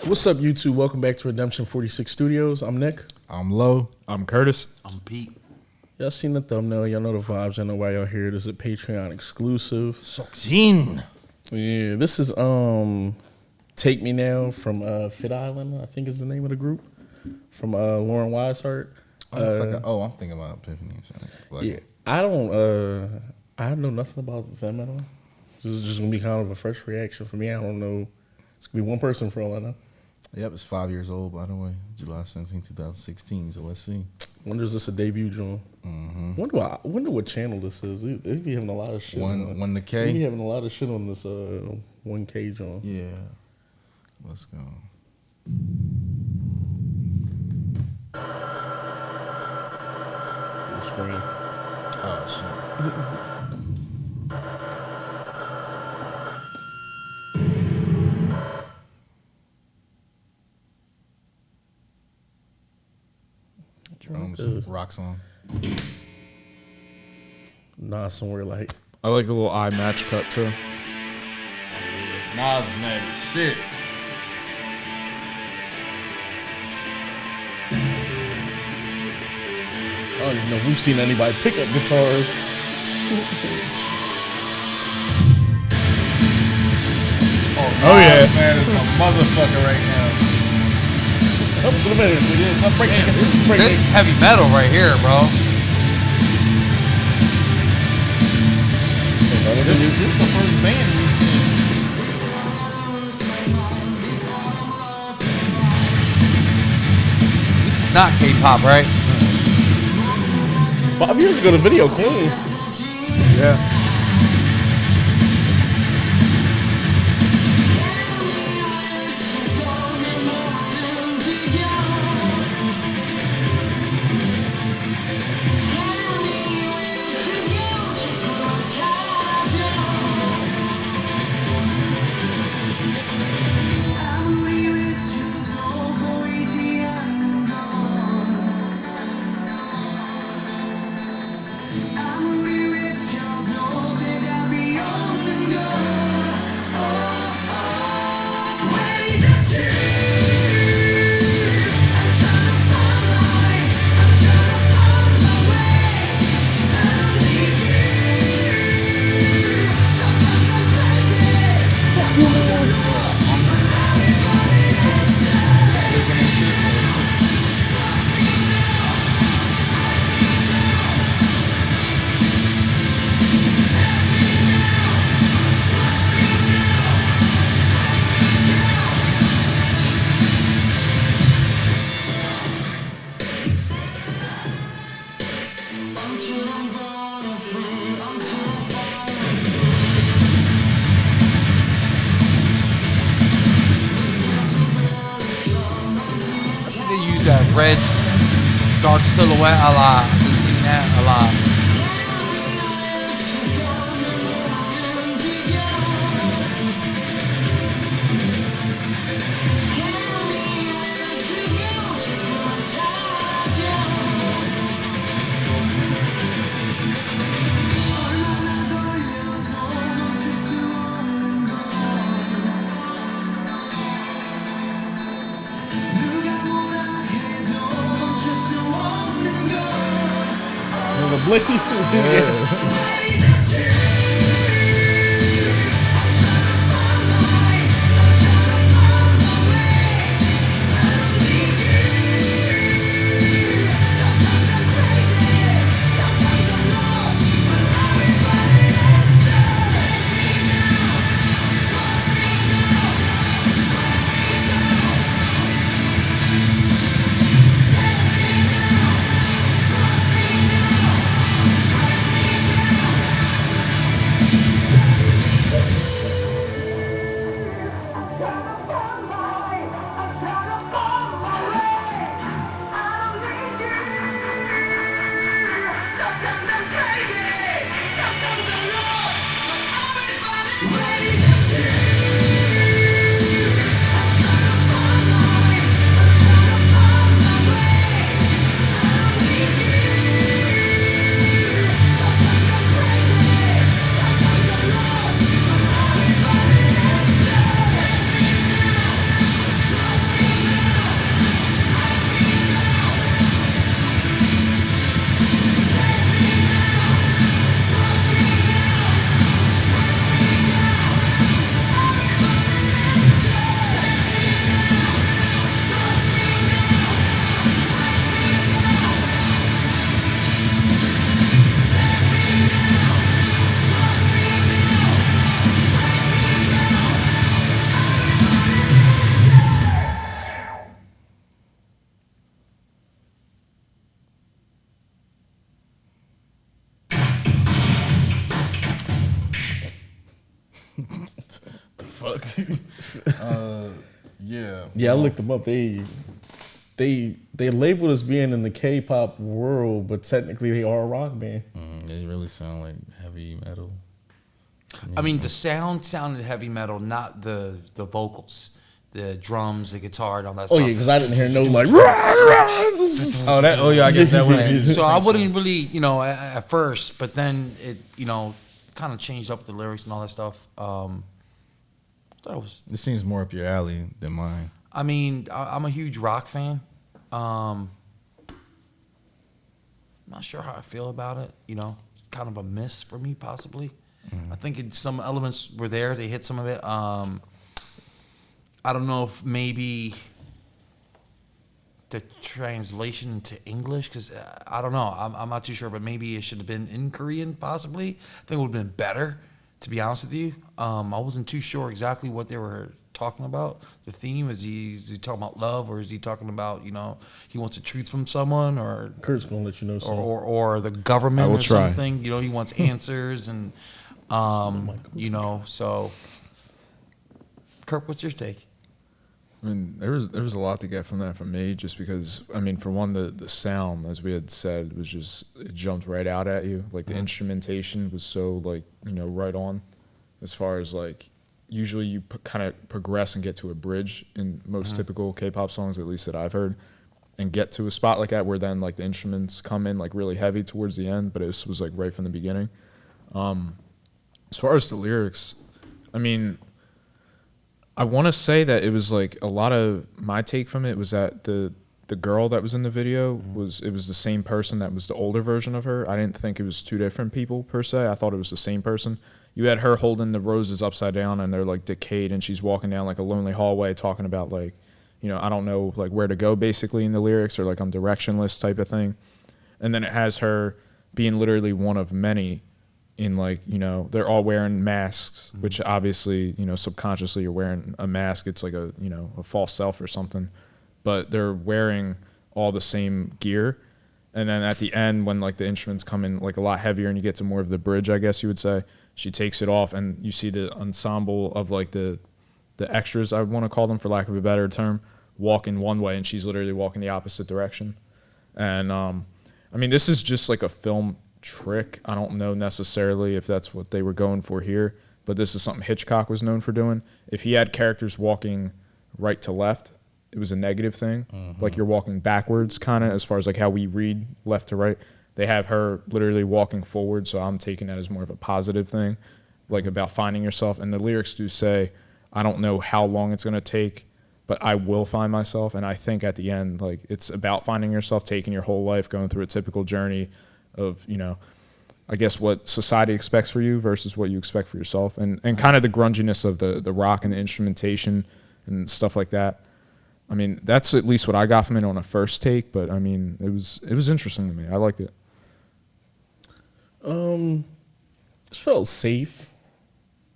What's up, YouTube? Welcome back to Redemption 46 Studios. I'm Nick. I'm Low. I'm Curtis. I'm Pete. Y'all seen the thumbnail. Y'all know the vibes. Y'all know why y'all here. This is a Patreon exclusive. Soxin. Yeah, this is Take Me Now from FTAil랜드, I think is the name of the group, from Lauren Weishart. I'm thinking about Epiphany. Yeah, I know nothing about them at all. This is just gonna be kind of a fresh reaction for me. I don't know. It's gonna be one person for all I know. Yep, it's 5 years old, by the way. July 17, 2016. So let's see. Wonder is this a debut joint? Mm-hmm. Wonder what channel this is. They be having a lot of shit. One the K. They be having a lot of shit on this 1K joint. Yeah. Let's go. Full screen. Oh shit. Drums, rock song. Nah, somewhere like. I like the little eye match cut too. Nas is mad as shit. I don't even know if we've seen anybody pick up guitars. Oh yeah. Man, it's a motherfucker right now. This is heavy metal right here, bro. This is the first band we've seen. This is not K-pop, right? 5 years ago, the video clean. Yeah. That red dark silhouette a lot. I've been seeing that a lot. The blicky. Yeah. Yeah, I looked them up. They labeled us being in the K-pop world, but technically they are a rock band. They really sound like heavy metal. I mean, the sound sounded heavy metal, not the vocals, the drums, the guitar, and all that Oh stuff. yeah, because I didn't hear no like. Oh yeah, I guess that way. So I wouldn't really, at first, but then it, kind of changed up the lyrics and all that stuff. Thought it was. This seems more up your alley than mine. I mean, I'm a huge rock fan. Not sure how I feel about it. It's kind of a miss for me, possibly. I think some elements were there. They hit some of it. I don't know if maybe the translation to English, because I don't know. I'm not too sure, but maybe it should have been in Korean, possibly. I think it would have been better, to be honest with you. I wasn't too sure exactly what they were talking about. The theme, is he talking about love, or is he talking about, he wants the truth from someone, or Kurt's gonna let you know something. or the government I will or try. something. He wants answers, and so Kurt, what's your take? I mean, there was a lot to get from that for me, just because, I mean, for one, the sound, as we had said, was just, it jumped right out at you. Like, the instrumentation was so, like, right on, as far as, like, usually you kind of progress and get to a bridge in most typical K-pop songs, at least that I've heard, and get to a spot like that where then, like, the instruments come in, like, really heavy towards the end, but it was like, right from the beginning. As far as the lyrics, I mean, I want to say that it was like a lot of my take from it was that the girl that was in the video was the same person that was the older version of her. I didn't think it was two different people per se. I thought it was the same person. You had her holding the roses upside down and they're like decayed, and she's walking down like a lonely hallway talking about like, I don't know like where to go basically in the lyrics, or like I'm directionless type of thing. And then it has her being literally one of many in like, they're all wearing masks, which obviously, subconsciously you're wearing a mask. It's like a false self or something, but they're wearing all the same gear. And then at the end, when like the instruments come in like a lot heavier and you get to more of the bridge, I guess you would say, she takes it off and you see the ensemble of like the extras, I want to call them for lack of a better term, walking one way and she's literally walking the opposite direction. And I mean, this is just like a film trick. I don't know necessarily if that's what they were going for here, but this is something Hitchcock was known for doing. If he had characters walking right to left, it was a negative thing. Like you're walking backwards kind of as far as like how we read left to right. They have her literally walking forward, so I'm taking that as more of a positive thing, like about finding yourself. And the lyrics do say, I don't know how long it's going to take, but I will find myself. And I think at the end, like it's about finding yourself, taking your whole life, going through a typical journey of, I guess what society expects for you versus what you expect for yourself, and kind of the grunginess of the rock and the instrumentation and stuff like that. I mean, that's at least what I got from it on a first take, but I mean, it was interesting to me. I liked it. It felt safe.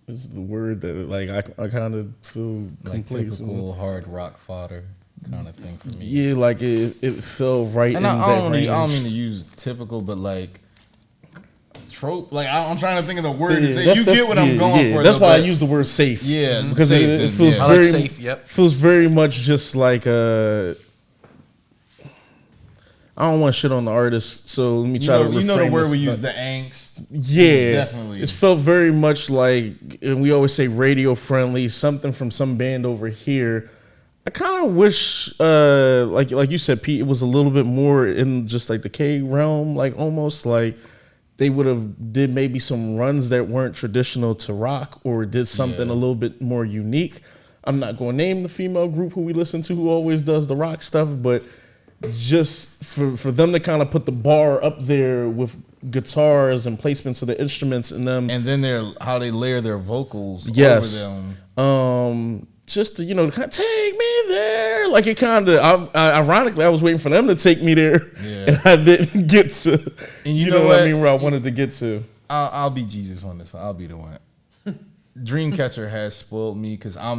Is the word that like I kind of feel Like complacent. typical hard rock fodder kind of thing for me. Yeah, like it fell right And in I that don't range. mean to use typical, but like trope. Like I'm trying to think of the word to say. that's- You that's- get what I'm going yeah, for. That's though, why I but- use the word safe. Yeah, because safe, it then, feels yeah. I like very safe, yep. feels very much just like I don't want to shit on the artist, so let me try to reframe You know the word this. we use, the angst. Yeah, definitely. It felt very much like, and we always say radio friendly, something from some band over here. I kind of wish, like you said, Pete, it was a little bit more in just like the K realm, like almost like they would have did maybe some runs that weren't traditional to rock, or did something a little bit more unique. I'm not going to name the female group who we listen to who always does the rock stuff, but just for them to kind of put the bar up there with guitars and placements of the instruments in them. And then how they layer their vocals Yes. over them. Just to, kind of take me there. Like it kind of, ironically, I was waiting for them to take me there. Yeah. And I didn't get to, And you know what I mean, where I wanted to get to. I'll be Jesus on this one. I'll be the one. Dreamcatcher has spoiled me because I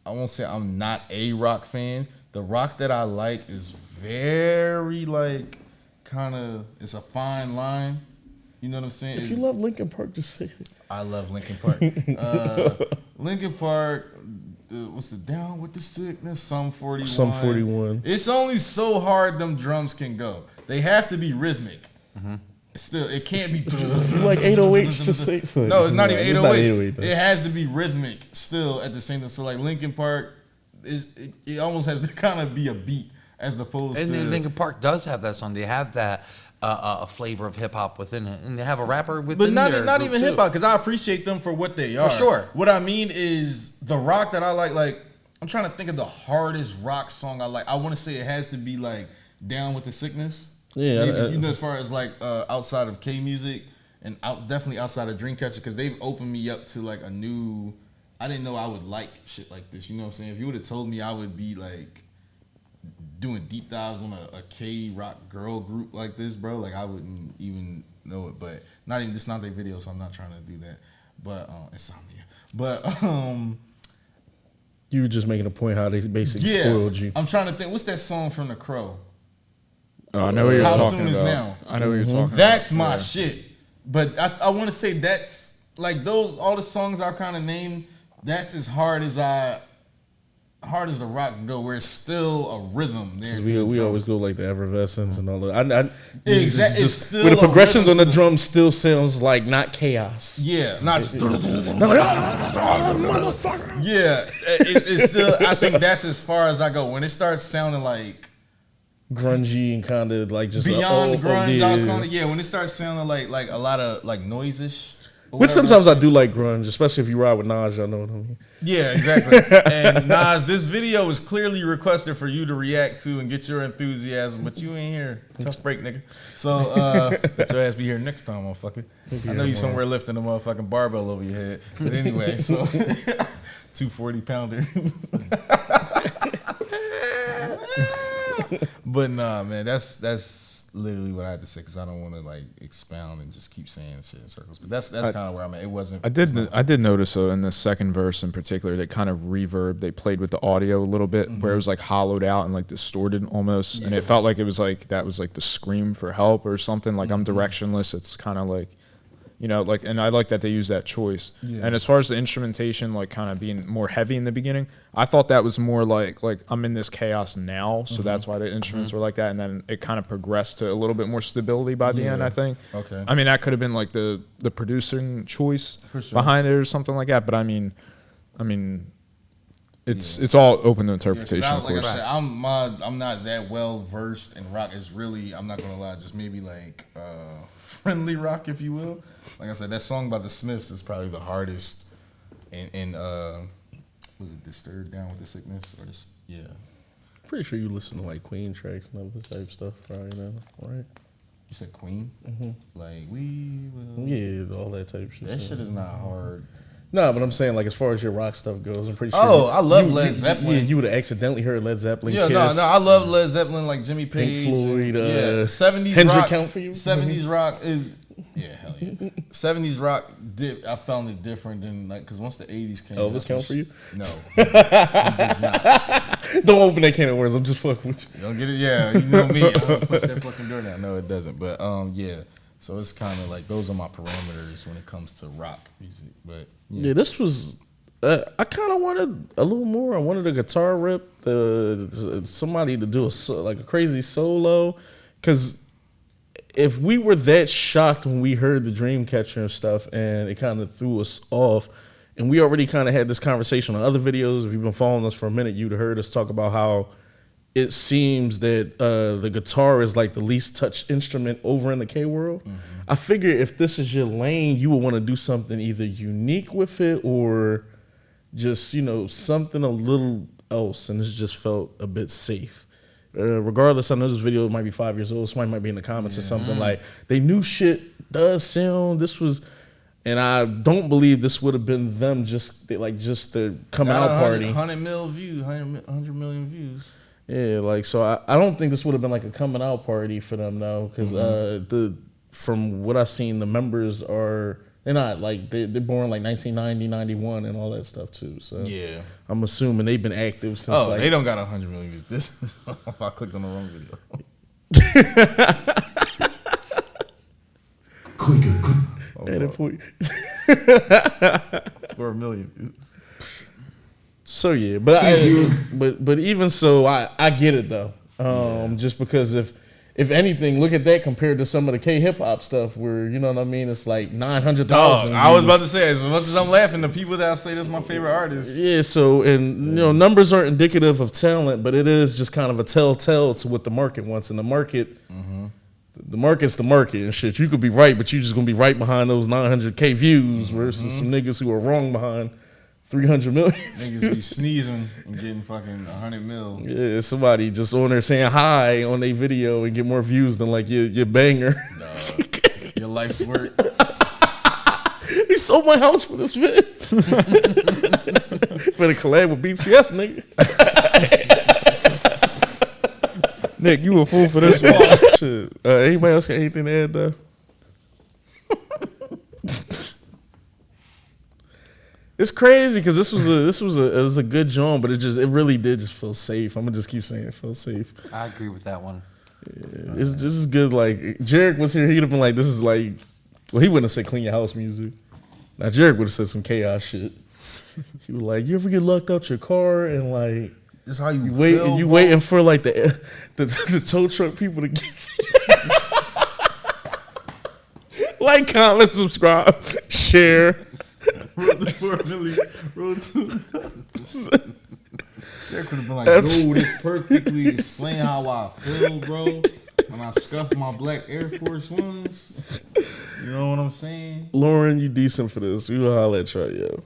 won't say I'm not a rock fan. The rock that I like is very like kind of, it's a fine line. You know what I'm saying? If you love Linkin Park, just say it. I love Linkin Park. Linkin Park, what's the down with the sickness? Some 41. Some 41. It's only so hard them drums can go. They have to be rhythmic. Still, it can't be. You like 808s? Just say so. No, it's not even 808s. 808, it has to be rhythmic still at the same time. So like Linkin Park, it almost has to kind of be a beat as opposed And to. Linkin Park does have that song. They have that a flavor of hip hop within it, and they have a rapper within. But not their even group, hip hop, too. because I appreciate them for what they are. For sure. What I mean is the rock that I like I'm trying to think of the hardest rock song I like. I want to say it has to be like Down with the Sickness. Yeah, Maybe, as far as like outside of K music and definitely outside of Dreamcatcher, because they've opened me up to like a new. I didn't know I would like shit like this. You know what I'm saying? If you would have told me I would be like doing deep dives on a K rock girl group like this, bro, like I wouldn't even know it. But this not their video, so I'm not trying to do that. But Insomnia. But You were just making a point how they basically spoiled you. I'm trying to think. What's that song from The Crow? Oh, I know what you're How talking Soon Is about. Now? I know what you're talking about. That's my shit. But I want to say that's like all the songs I kind of named. That's as hard as the rock can go, where it's still a rhythm there. We always go like the Effervescence and all that. Exactly. It's still where the a progressions on rhythm the drum still sounds like not chaos. Yeah, not just. Yeah, it's still. I think that's as far as I go. When it starts sounding like Grungy and kind of like just beyond the grunge, yeah. I'll call it. Yeah, when it starts sounding like a lot of like noise-ish. Which sometimes I do like grunge, especially if you ride with Nas, y'all know what I mean. Yeah, exactly. And Nas, this video is clearly requested for you to react to and get your enthusiasm, but you ain't here. Tough break, nigga. So let your ass be here next time, motherfucker. I know you somewhere lifting a motherfucking barbell over your head. But anyway, so 240-pounder. But nah, man, that's literally what I had to say, because I don't want to like expound and just keep saying shit in circles. But that's kind of where I'm at. It wasn't. I did notice in the second verse in particular, they kind of reverb. They played with the audio a little bit, where it was like hollowed out and like distorted almost, and it felt like it was like that was like the scream for help or something. Like I'm directionless. It's kind of like, you know, like, and I like that they use that choice. Yeah. And as far as the instrumentation, like kind of being more heavy in the beginning, I thought that was more like I'm in this chaos now, so that's why the instruments were like that. And then it kind of progressed to a little bit more stability by the end, I think. Okay. I mean, that could have been like the producing choice For sure. behind it or something like that. But I mean, it's all open to interpretation, Yeah, of like I course. said, I'm not that well versed in rock. It's really, I'm not gonna lie, just maybe like friendly rock, if you will. Like I said, that song by the Smiths is probably the hardest. And was it Disturbed Down with the Sickness or this? Yeah. Pretty sure you listen to like Queen tracks and other type stuff right now, right? You said Queen? Like we will. Yeah, all that type of shit. That shit is not hard. No, but I'm saying like as far as your rock stuff goes, I'm pretty sure. Oh, I love Led Zeppelin. Yeah, you would have accidentally heard Led Zeppelin. Yeah, Kiss, no, I love Led Zeppelin, like Jimmy Page, Floyd, yeah, 70s Hendrix rock. count for you? 70s rock is, yeah, hell yeah. 70s rock, I found it different than like, because once the 80s came, Elvis count for you? No, he does not. Don't open that can of worms. I'm just fucking with you. You don't get it, yeah. You know me. I don't push that fucking door down. No, it doesn't. But yeah. So it's kind of like those are my parameters when it comes to rock music. But Yeah, this was. I kind of wanted a little more. I wanted a guitar rip, somebody to do like a crazy solo, because if we were that shocked when we heard the Dreamcatcher and stuff, and it kind of threw us off, and we already kind of had this conversation on other videos. If you've been following us for a minute, you'd heard us talk about how it seems that the guitar is like the least touched instrument over in the K world. I figure if this is your lane, you would want to do something either unique with it or just, you know, something a little else, and this just felt a bit safe. Regardless, I know this video might be 5 years old. Somebody might be in the comments or something like, they knew shit does sound. This was, and I don't believe this would have been them just the coming out party. 100 million views. Yeah, like, so I don't think this would have been like a coming out party for them though, because from what I've seen, the members they're not like they're born like 1990, 91 and all that stuff too. So Yeah. I'm assuming they've been active since. Oh, like, they don't got 100 million views. This if I clicked on the wrong video. Edit for you. For a million views. So yeah, but but even so, I get it though. Just because if anything, look at that compared to some of the K hip hop stuff where you know what I mean. It's like 900,000. I was about to say, as much as I'm laughing, the people that I say that's my favorite artist. Yeah. So and you know numbers aren't indicative of talent, but it is just kind of a telltale to what the market wants. And the market, the market's the market and shit. You could be right, but you just gonna be right behind those 900K views versus some niggas who are wrong behind 300 million. Niggas be sneezing and getting fucking 100 mil. Yeah, somebody just on there saying hi on a video and get more views than like your banger. Your life's work. He sold my house for this vid. Better collab with BTS, nigga. Nick, you a fool for this one. Shit. Anybody else got anything to add though? It's crazy because this was a good joint, but it really did just feel safe. I'm gonna just keep saying it feels safe. I agree with that one. Yeah, this is good. Like Jarek was here, he'd have been like, "This is like," well, he wouldn't have said "clean your house" music. Now Jarek would have said some chaos shit. He was like, "You ever get locked out your car and like This how you wait feel, and you bro? waiting for like the tow truck people to get there." Like, comment, subscribe, share. Road to 4 million. Road to. Jack could have been like, yo, this perfectly explain how I feel, bro. When I scuff my black Air Force Ones. You know what I'm saying? Lauren, you decent for this. We will holler at you, yo.